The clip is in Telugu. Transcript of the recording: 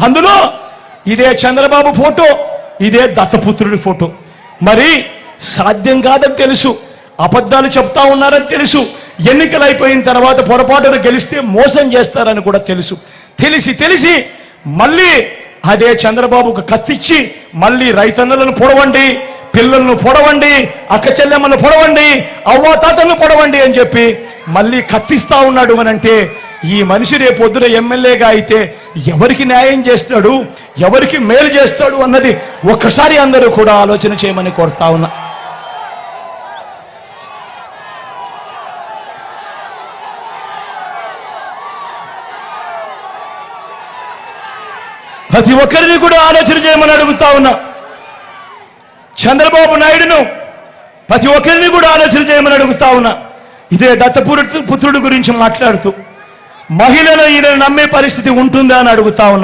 అందులో ఇదే చంద్రబాబు ఫోటో, ఇదే దత్తపుత్రుడి ఫోటో. మరి సాధ్యం కాదని తెలుసు, అబద్ధాలు చెప్తా ఉన్నారని తెలుసు, ఎన్నికలు అయిపోయిన తర్వాత పొరపాటున గెలిస్తే మోసం చేస్తారని కూడా తెలుసు. తెలిసి మళ్ళీ అదే చంద్రబాబుకు కత్తిచ్చి మళ్ళీ రైతన్నలను పొడవండి, పిల్లలను పొడవండి, అక్క చెల్లెమ్మలను పొడవండి, అవ్వాతాతలను పొడవండి అని చెప్పి మళ్ళీ కత్తిస్తా ఉన్నాడు అనంటే ఈ మనిషి రేపొద్దున ఎమ్మెల్యేగా అయితే ఎవరికి న్యాయం చేస్తాడు, ఎవరికి మేలు చేస్తాడు అన్నది ఒక్కసారి అందరూ కూడా ఆలోచన చేయమని కోరుతా ఉన్నా. ప్రతి ఒక్కరిని కూడా ఆలోచన చేయమని అడుగుతా ఉన్నా. చంద్రబాబు నాయుడును ప్రతి ఒక్కరిని కూడా ఆలోచన చేయమని అడుగుతా ఉన్నా. ఇదే దత్తపుత్రుడి గురించి మాట్లాడుతూ మహిళలు ఈయన నమ్మే పరిస్థితి ఉంటుందా అని అడుగుతా ఉన్నా.